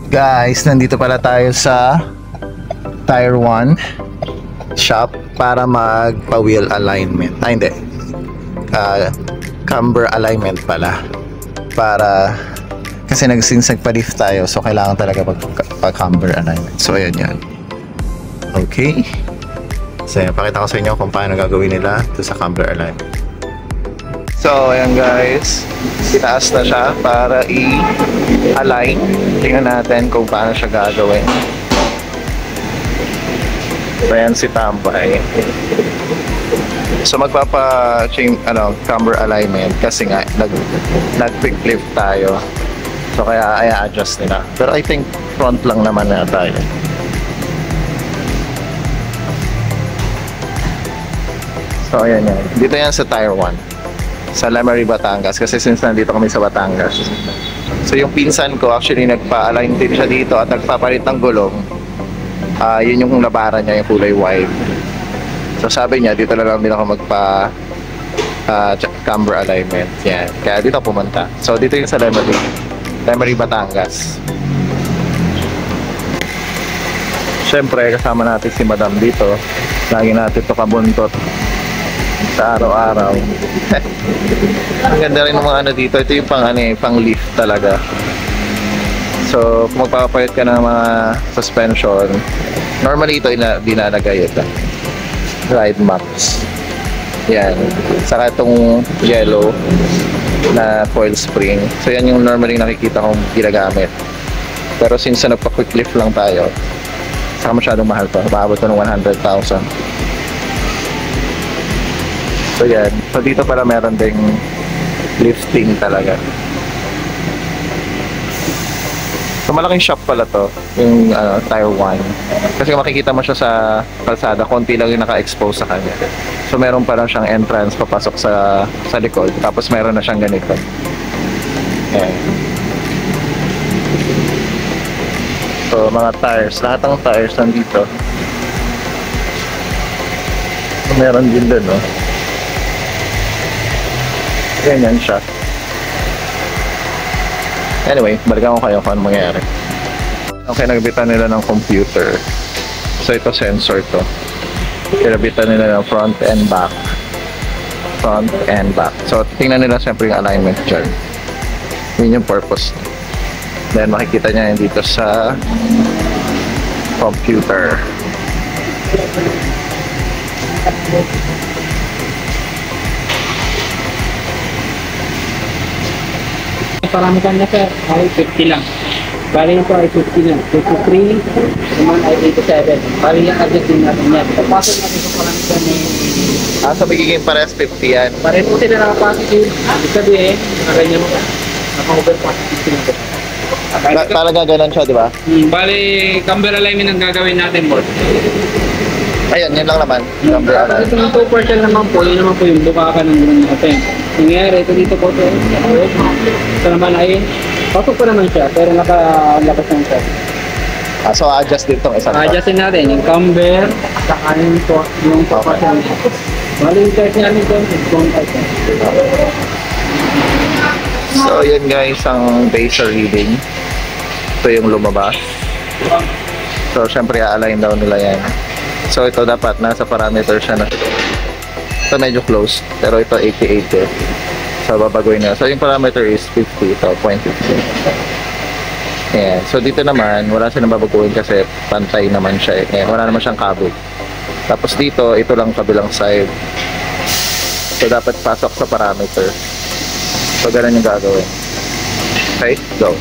Guys, nandito pala tayo sa Tire 1 shop para magpa-wheel alignment. Hindi. Camber alignment pala. Para kasi nagpa-lift tayo, so kailangan talaga pag-camber alignment. So ayan yan. Okay. So ayan, pakita ko sa inyo kung paano gagawin nila ito sa camber alignment. So ayan guys, itaas na siya para i-align. Tingnan natin kung paano siya gagawin. So ayan si Tambay. So magpapa-change camber alignment kasi nga nag-quick lift tayo. So kaya i-adjust nila. Pero I think front lang naman na tayo. So ayan yan. Dito yan sa Tire 1. Sa Lemery, Batangas. Kasi since nandito kami sa Batangas. So yung pinsan ko actually nagpa-align din siya dito at nagpapalit ng gulong. Yun yung labaran niya, yung kulay white. So sabi niya, dito lang din ako camber alignment. Yan. Kaya dito pumunta. So dito yung sa Lemery, Batangas. Siyempre, kasama natin si Madam dito. Lagi natin ito kabuntot sa araw-araw. Ang ganda rin ng mga ano dito. Ito yung pang lift talaga. So, kung magpapapalit ka ng mga suspension, normally ito dinalagay ito. Ride maps. Yan. Saka itong yellow na coil spring. So, yan yung normally nakikita kong ginagamit. Pero since nagpa-quick lift lang tayo, saka masyadong mahal to. Maabot to ng 100,000. So yan. So dito pala meron ding lifting talaga. So malaking shop pala to, yung Tire 1. Kasi makikita mo siya sa kalsada, konti lang yung naka-expose sa kanya. So meron pa lang siyang entrance papasok sa likod. Tapos meron na siyang ganito. Ayan. So mga tires, lahat ng tires nandito. So, meron din dun, no? Ganyan siya. Anyway, balikan ko kayo kung ano mangyayari. Okay, nagbitan nila ng computer. So ito sensor to. Kinabitan nila ng front and back. Front and back. So tingnan nila siyempre yung alignment dyan. Yun yung purpose. Then makikita niya yun dito sa computer. Paramihan na sir, ay 50 lang. Bali ito ay 50 lang. 53, naman ay 87. Bali yung adjust din natin yan. Pagpasok natin sa paramihan ni... So magiging parehas 50 yan. Pareho sila nakapasok yun. Ibig sabihin, ganyan mo. Naka-overpass 50 lang. Talaga ganun siya, di ba? Bali, camber alignment ang gagawin natin, boss. Ayun, yun lang naman. Camber alignment. Ito yung 2% naman po, yun naman po yung bukakan ng gulong natin. Nangyari, ito dito po ito. Ito naman ay, pasok pa naman siya, pero nakalakas lang siya. So adjust dito isang part. Adjustin natin, yung camber, saka yung papasyon. Bali yung test namin ito, yung So yun guys, ang base reading. Ito yung lumabas. So syempre a-align daw nila yan. So ito dapat nasa parameter siya na. Ito medyo close, pero ito 80-80. So babagoy na. So yung parameter is 50, ito 0.50. Yeah. So dito naman, wala silang babaguhin kasi pantay naman siya. Wala naman siyang kabel. Tapos dito, ito lang kabilang side. So dapat pasok sa parameter. So ganun yung gagawin. Okay, go.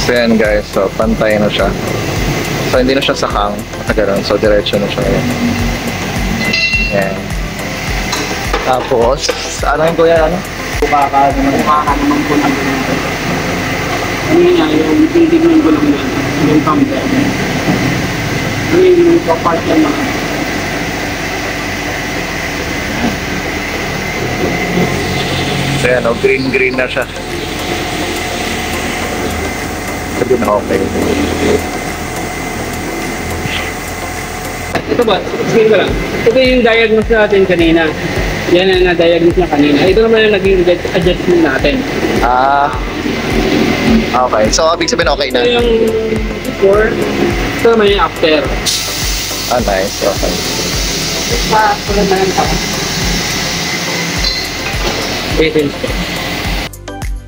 So yan guys, so pantay na siya. So hindi na siya sakang, ganun. So diretso na siya. Yan. Tapos, ano yung kuya, ano? Bukaka naman po ng gulong. Ano nga, yung titig ng gulong yung camber. May part lang mga. So yan, oh, green na siya. Sabi na okay. Ito ba? Explain ko lang. Ito yung diagnose natin kanina. Yan ang na-diagnose na kanina. Ito naman yung naging adjustment natin. Ah, okay. So, ibig sabihin okay na. Ito yung before. Ito naman yung after. Ah, nice. Okay.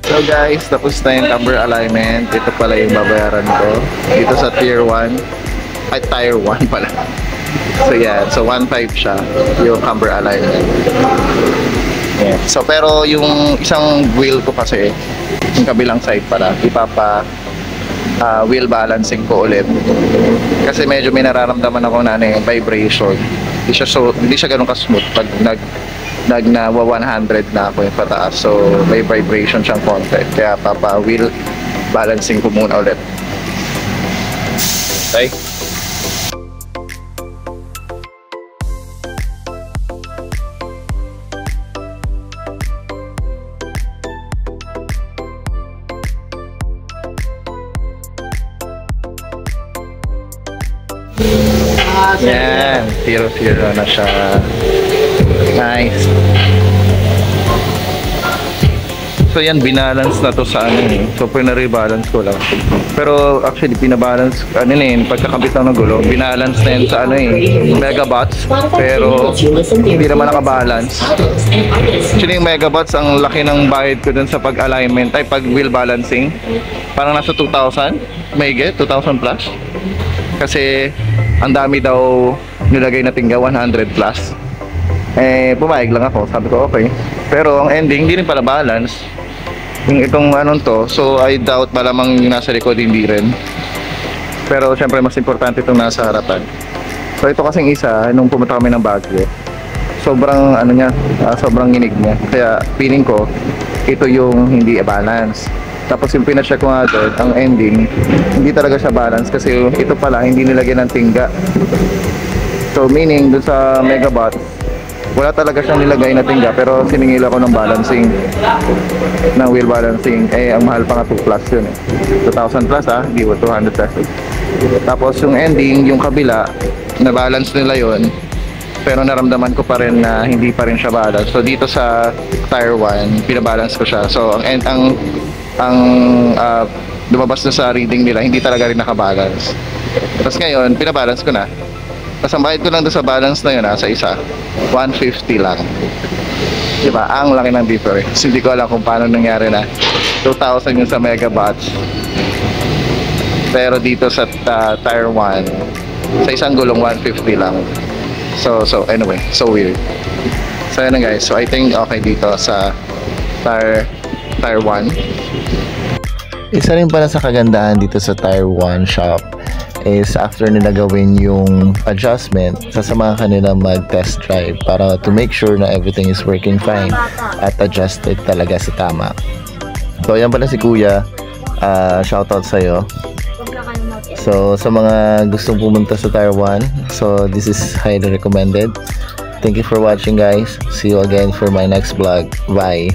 So guys, tapos na yung camber alignment. Ito pala yung babayaran ko. Dito sa tier 1. Ay, tier 1 pala. So yan, so 1.5 siya yung camber alignment. Yeah. So pero yung isang wheel ko kasi, yung kabilang side pala, ipapa wheel balancing ko ulit. Kasi medyo may nararamdaman ako na vibration. Hindi siya ganun ka-smooth pag nawa 100 na ako yung pataas. So may vibration siyang konti. Kaya papa wheel balancing ko muna ulit. Okay? Yan, zero na siya. Nice. So yan, binalance na to sa ano eh. So pina-rebalance ko lang. Pero actually pinabalance, ano eh, pagkakabit lang ng gulo, binalance na yan sa ano eh, megabots. Pero hindi naman nakabalance. Actually yung megabots, ang laki ng bayad ko dun sa pag-alignment, ay pag-wheel balancing. Parang nasa 2,000, may get, 2,000 plus. Kasi ang dami daw nilagay na tingga, 100 plus. Eh, pumayag lang ako. Sabi ko, okay. Pero ang ending, hindi rin pala balance. Yung itong anong to, so I doubt malamang yung nasa likod, hindi rin. Pero syempre, mas importante itong nasa harapan. So ito kasing isa, nung pumunta kami ng Baguio, sobrang ano niya, sobrang inig niya. Kaya feeling ko, ito yung hindi balance. Tapos yung pina-check ko nga doon, ang ending, hindi talaga siya balance kasi ito pala, hindi nilagyan ng tingga. So meaning, doon sa Megabot, wala talaga siyang nilagay na tingga pero siningil ako ng balancing, ng wheel balancing. Eh, ang mahal pa nga 2 plus yun eh. 2,000 plus hindi ba 200 pesos. Tapos yung ending, yung kabila, na-balance nila yun. Pero naramdaman ko pa rin na hindi pa rin siya balance. So dito sa Tier 1, pinabalance ko siya. So ang lumabas na sa reading nila, hindi talaga rin nakabalance. Tapos ngayon, pinabalance ko na. Tapos ang bayad ko lang doon sa balance na yun sa isa, 150 lang. Diba? Ang laki ng difference. Hindi ko alam kung paano nangyari na 2,000 yung sa megabots. Pero dito sa Tier 1, sa isang gulong 150 lang. So anyway, so weird. So yun na guys. So I think okay dito sa Tier 1. Isa rin pala sa kagandahan dito sa Tier 1 shop is after nila gawin yung adjustment, sasamahan kanila mag-test drive para to make sure na everything is working fine at adjusted talaga sa tama. So yan pala si Kuya, shoutout sa'yo. So sa mga gustong pumunta sa Tier 1, so this is highly recommended. Thank you for watching guys. See you again for my next vlog. Bye!